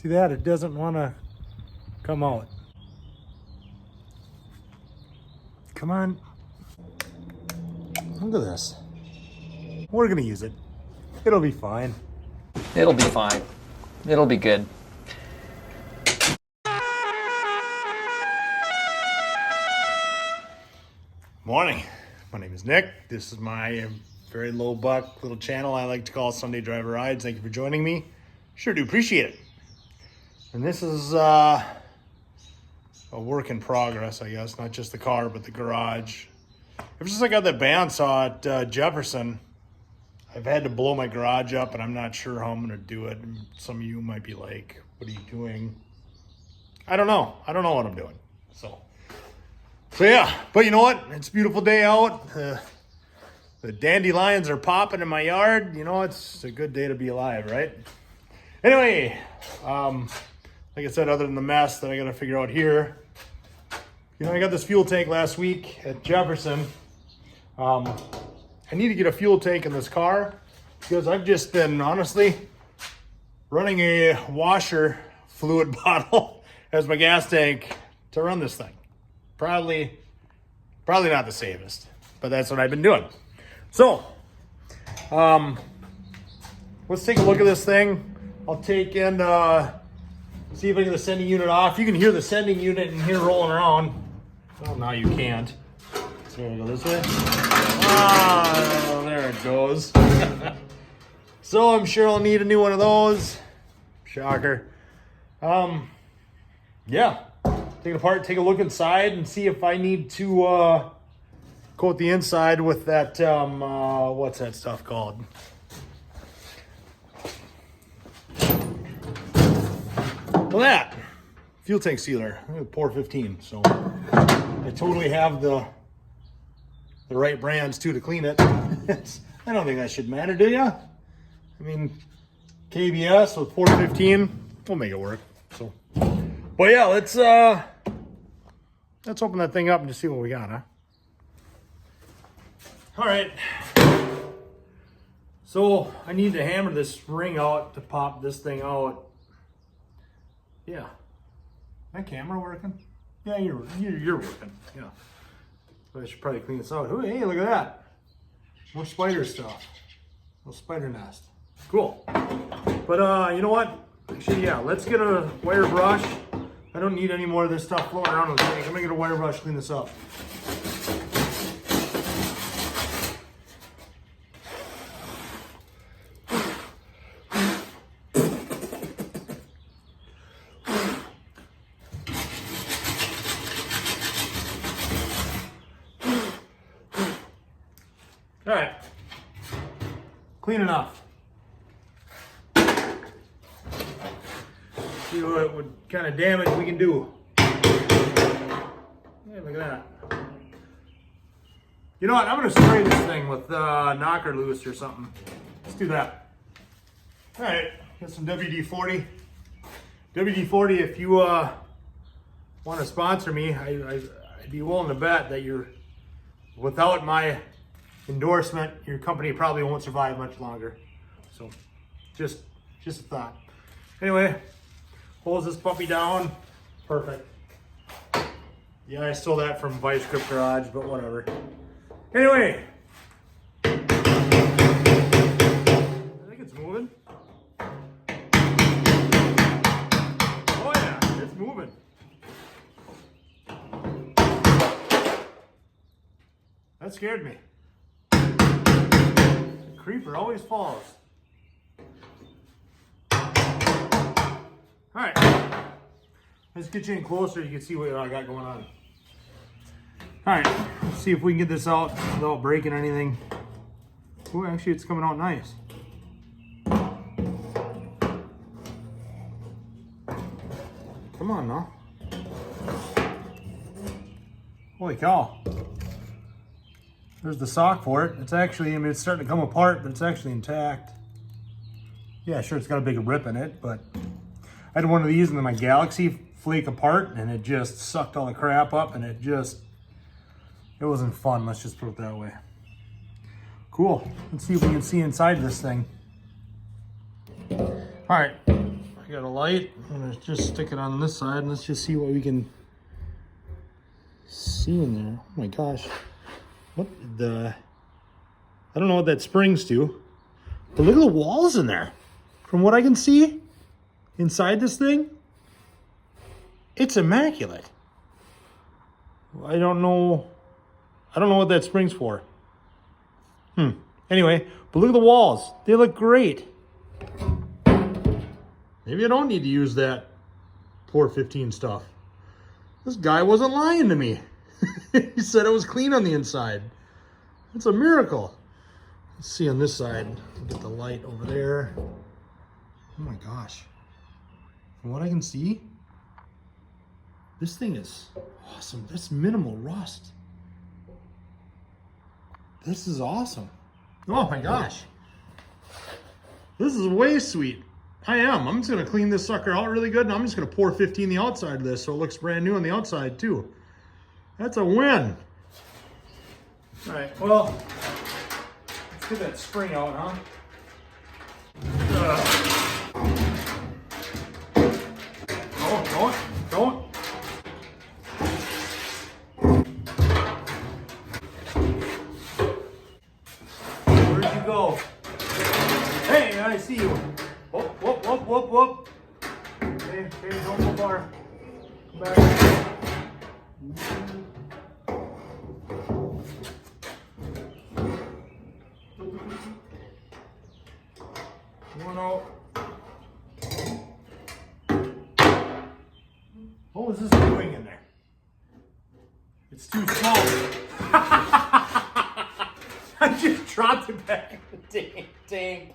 See that? It doesn't want to come out. Come on. Look at this. We're going to use it. It'll be fine. It'll be fine. It'll be good. Morning. My name is Nick. This is my very low buck little channel I like to call Sunday Driver Rides. Thank you for joining me. Sure do appreciate it. And this is a work in progress, I guess. Not just the car, but the garage. Ever since I got that bandsaw at Jefferson, I've had to blow my garage up, and I'm not sure how I'm going to do it. And some of you might be like, what are you doing? I don't know. I don't know what I'm doing. So yeah, but you know what? It's a beautiful day out. The dandelions are popping in my yard. You know, it's a good day to be alive, right? Anyway, like I said, other than the mess that I got to figure out here, you know, I got this fuel tank last week at Jefferson. I need to get a fuel tank in this car because I've just been, honestly, running a washer fluid bottle as my gas tank to run this thing. Probably not the safest, but that's what I've been doing. So, let's take a look at this thing. I'll take and see if I get the sending unit off. You can hear the sending unit in here rolling around. Well, now you can't. So we'll go this way. Ah, there it goes. So I'm sure I'll need a new one of those. Shocker. Yeah. Take it apart, take a look inside, and see if I need to coat the inside with that, what's that stuff called? Well, that fuel tank sealer, Pour 15. So I totally have the right brands too to clean it. I don't think that should matter, do ya? I mean, KBS with Pour 15, we'll make it work. So, but yeah, let's open that thing up and just see what we got, huh? All right. So I need to hammer this ring out to pop this thing out. Yeah. My camera working? Yeah, you're working. Yeah. But I should probably clean this out. Ooh, hey, look at that. More spider stuff. Little spider nest. Cool. But you know what? Actually, yeah, let's get a wire brush. I don't need any more of this stuff floating around in the tank. I'm gonna get a wire brush, clean this up. All right, clean enough. See what kind of damage we can do. Yeah, look at that. You know what? I'm gonna spray this thing with knocker loose or something. Let's do that. All right, get some WD-40. WD-40, if you want to sponsor me, I'd be willing to bet that without my endorsement, your company probably won't survive much longer. So, just a thought. Anyway, hose this puppy down. Perfect. Yeah, I stole that from Vice Grip Garage, but whatever. Anyway, I think it's moving. Oh yeah, it's moving. That scared me. The creeper always falls. All right, let's get you in closer. You can see what I got going on. All right, let's see if we can get this out without breaking anything. Oh, actually, it's coming out nice. Come on now. Holy cow. There's the sock for it. It's actually, I mean, it's starting to come apart, but it's actually intact. Yeah, sure, it's got a big rip in it, but I had one of these and then my Galaxy flake apart and it just sucked all the crap up and it wasn't fun. Let's just put it that way. Cool. Let's see if we can see inside this thing. All right, I got a light. I'm gonna just stick it on this side and let's just see what we can see in there. Oh my gosh. What the... I don't know what that springs to. But look at the walls in there. From what I can see inside this thing, it's immaculate. I don't know what that spring's for. Anyway, but look at the walls. They look great. Maybe I don't need to use that 415 stuff. This guy wasn't lying to me. He said it was clean on the inside. It's a miracle. Let's see on this side. Get the light over there. Oh my gosh. From what I can see, this thing is awesome. That's minimal rust. This is awesome. Oh my gosh. This is way sweet. I'm just gonna clean this sucker out really good and I'm just gonna pour 15 the outside of this so it looks brand new on the outside too. That's a win. All right, well, let's get that spring out, huh? Don't. Where'd you go? Hey, I see you. Whoop. Okay, don't go far. Come back. One out. What was this doing in there? It's too small. I just dropped it back in the tank.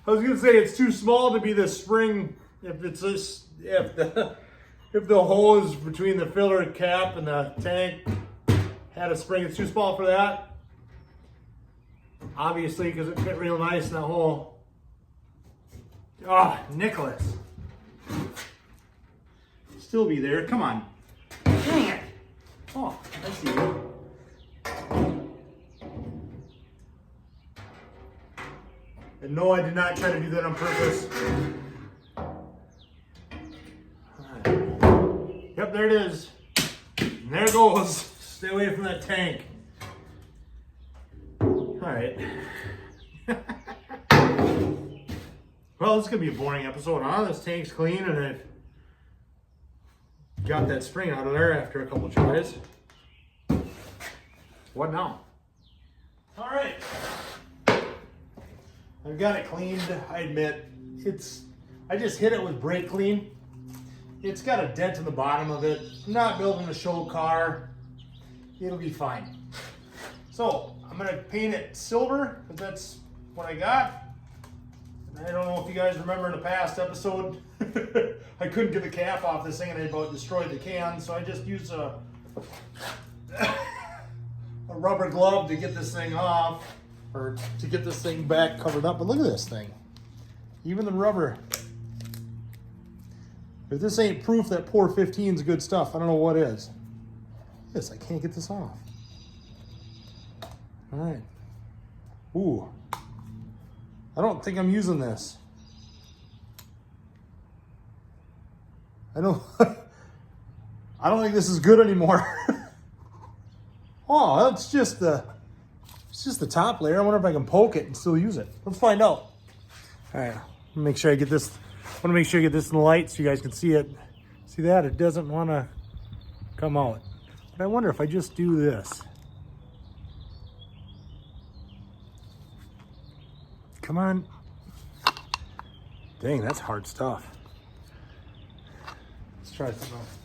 I was gonna say it's too small to be the spring. If the hole is between the filler cap and the tank had a spring, it's too small for that. Obviously, because it fit real nice in that hole. Ah, Nicholas. Still be there. Come on. Dang it. Oh, I see you. And no, I did not try to do that on purpose. Right. Yep, there it is. And there it goes. Stay away from that tank. All right. Well, this is going to be a boring episode, huh? This tank's clean and it got that spring out of there after a couple tries. What now? All right. I've got it cleaned, I admit. I just hit it with brake clean. It's got a dent in the bottom of it. I'm not building a show car. It'll be fine. So, I'm gonna paint it silver, because that's what I got. And I don't know if you guys remember in a past episode, I couldn't get the cap off this thing and it about destroyed the can, so I just used a rubber glove to get this thing off, or to get this thing back covered up. But look at this thing. Even the rubber. If this ain't proof that pour 15 is good stuff, I don't know what is. Yes, I can't get this off. All right. Ooh. I don't think I'm using this. I don't think this is good anymore. Oh, that's just the top layer. I wonder if I can poke it and still use it. Let's find out. All right, make sure I get this. I want to make sure I get this in the light so you guys can see it. See that? It doesn't want to come out. But I wonder if I just do this. Come on. Dang, that's hard stuff. Let's try something else.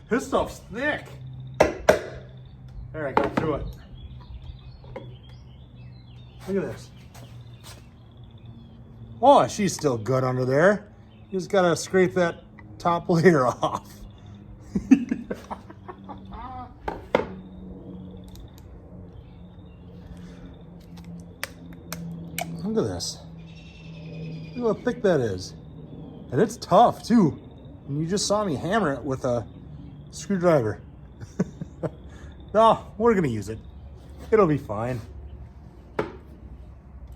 This stuff's thick. There, I got through it. Look at this. Oh, she's still good under there. You just gotta scrape that top layer off. Look at this. Look how thick that is. And it's tough too. And you just saw me hammer it with a screwdriver. No, we're gonna use it. It'll be fine.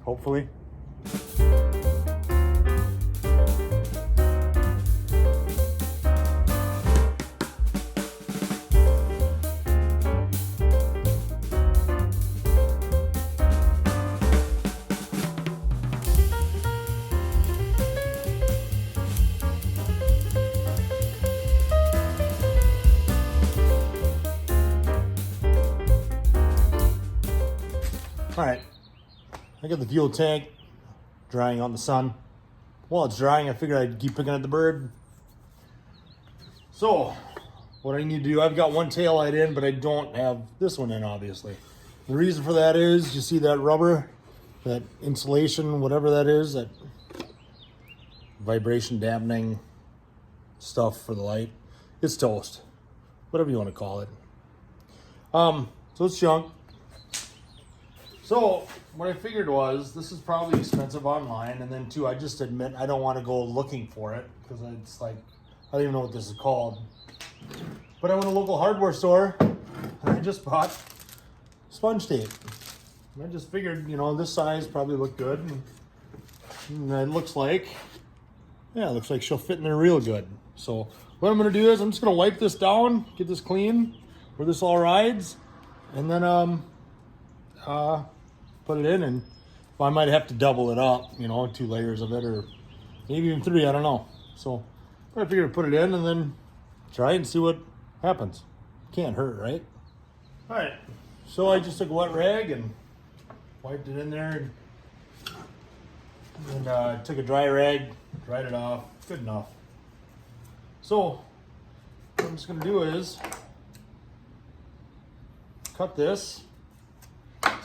Hopefully. All right, I got the fuel tank drying out in the sun. While it's drying, I figured I'd keep picking at the bird. So, what I need to do, I've got one tail light in, but I don't have this one in, obviously. The reason for that is, you see that rubber, that insulation, whatever that is, that vibration dampening stuff for the light. It's toast, whatever you want to call it. So it's junk. So what I figured was, this is probably expensive online, and then too, I just admit I don't want to go looking for it, because it's like, I don't even know what this is called. But I went to a local hardware store, and I just bought sponge tape. And I just figured, you know, this size probably looked good, and it looks like, yeah, it looks like she'll fit in there real good. So what I'm going to do is, I'm just going to wipe this down, get this clean, where this all rides, and then put it in, and I might have to double it up, you know, 2 layers of it, or maybe even 3, I don't know. So I figured to put it in and then try it and see what happens. Can't hurt, right? All right, so I just took a wet rag and wiped it in there, and took a dry rag, dried it off, good enough. So what I'm just gonna do is cut this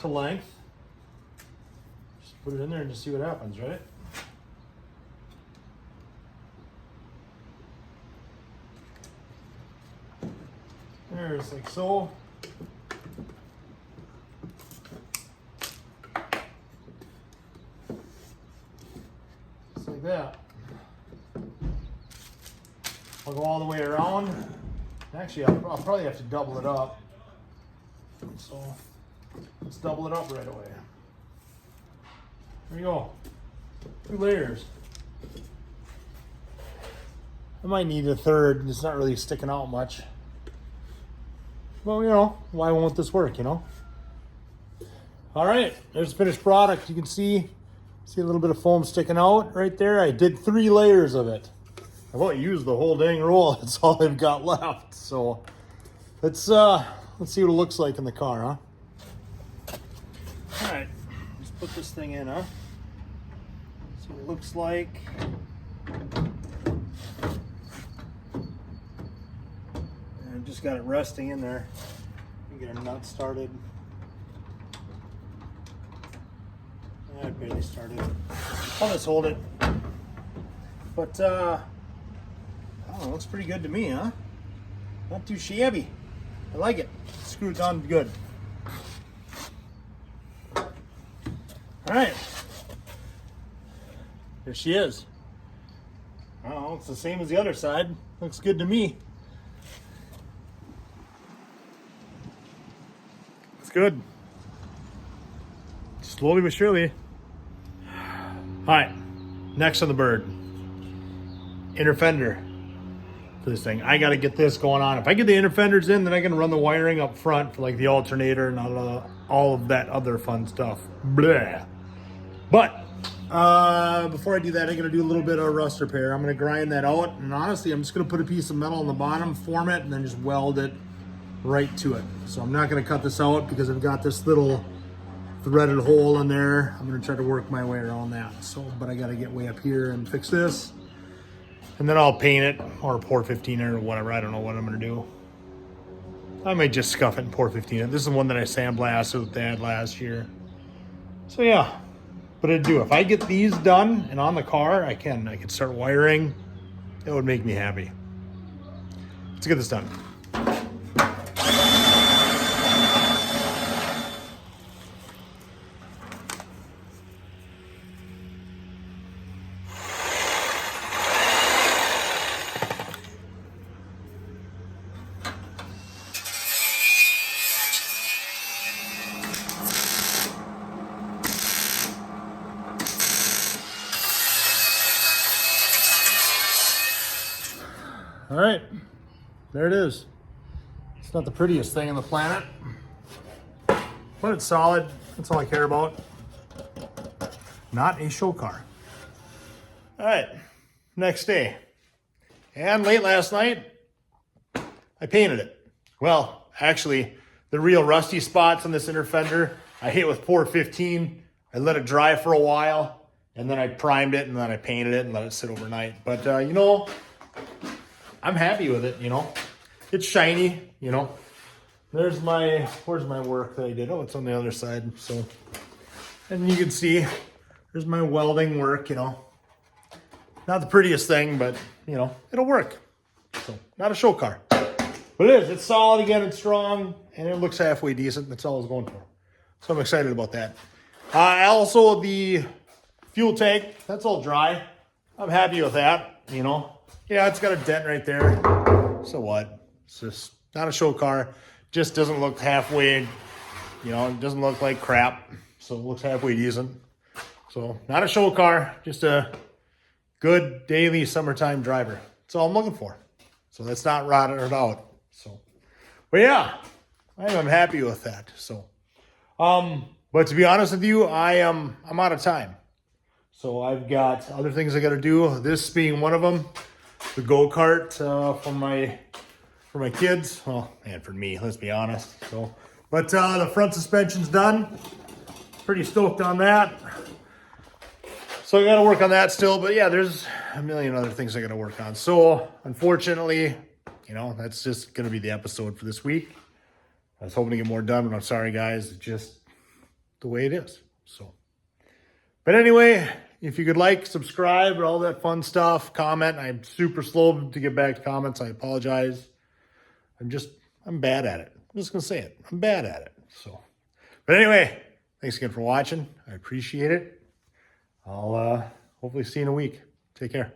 to length. Just put it in there and just see what happens, right? There's like so. Just like that. I'll go all the way around. Actually, I'll probably have to double it up. So let's double it up right away. There you go. 2 layers. I might need a third. It's not really sticking out much. Well, you know, why won't this work, you know? All right, there's the finished product. You can see a little bit of foam sticking out right there. I did 3 layers of it. I won't use the whole dang roll. That's all I've got left. So let's see what it looks like in the car, huh? All right, let's put this thing in, huh? See what it looks like. And just got it resting in there. Get our nut started. I barely started. I'll just hold it. But oh, it looks pretty good to me, huh? Not too shabby. I like it. Screwed on good. All right. There she is. Oh, it's the same as the other side. Looks good to me. It's good. Slowly but surely. All right. Next on the bird. Inner fender for this thing. I got to get this going on. If I get the inner fenders in, then I can run the wiring up front for like the alternator and all of that other fun stuff. Blah. But before I do that, I'm going to do a little bit of rust repair. I'm going to grind that out, and honestly, I'm just going to put a piece of metal on the bottom, form it, and then just weld it right to it. So I'm not going to cut this out because I've got this little threaded hole in there. I'm going to try to work my way around that. So, but I got to get way up here and fix this, and then I'll paint it or pour 15 or whatever. I don't know what I'm going to do. I might just scuff it and pour 15 in. This is one that I sandblasted with Dad last year. So yeah. But I'd do, if I get these done and on the car, I can start wiring. It would make me happy. Let's get this done. All right, there it is. It's not the prettiest thing on the planet, but it's solid. That's all I care about. Not a show car. All right, next day. And late last night, I painted it. Well, actually, the real rusty spots on this inner fender, I hit with pour 15. I let it dry for a while, and then I primed it, and then I painted it and let it sit overnight. But, you know, I'm happy with it, you know. It's shiny, you know. Where's my work that I did? Oh, it's on the other side. So, and you can see, there's my welding work, you know. Not the prettiest thing, but, you know, it'll work. So, not a show car. But it is. It's solid again. It's strong, and it looks halfway decent. That's all I was going for. So, I'm excited about that. Also, the fuel tank, that's all dry. I'm happy with that, you know. Yeah, it's got a dent right there. So what? It's just not a show car. Just doesn't look halfway, you know, it doesn't look like crap. So, it looks halfway decent. So, not a show car, just a good daily summertime driver. That's all I'm looking for. So that's not rotted out. So, but yeah, I'm happy with that. So, but to be honest with you, I'm out of time. So I've got other things I got to do. This being one of them, the go-kart for my kids. Well, and for me, let's be honest. So, but the front suspension's done. Pretty stoked on that. So I got to work on that still, but yeah, there's a million other things I got to work on. So unfortunately, you know, that's just going to be the episode for this week. I was hoping to get more done, but I'm sorry, guys. It's just the way it is. So, but anyway, if you could like, subscribe, and all that fun stuff, comment. I'm super slow to get back to comments. I apologize. I'm bad at it. I'm just going to say it. I'm bad at it. So, but anyway, thanks again for watching. I appreciate it. I'll hopefully see you in a week. Take care.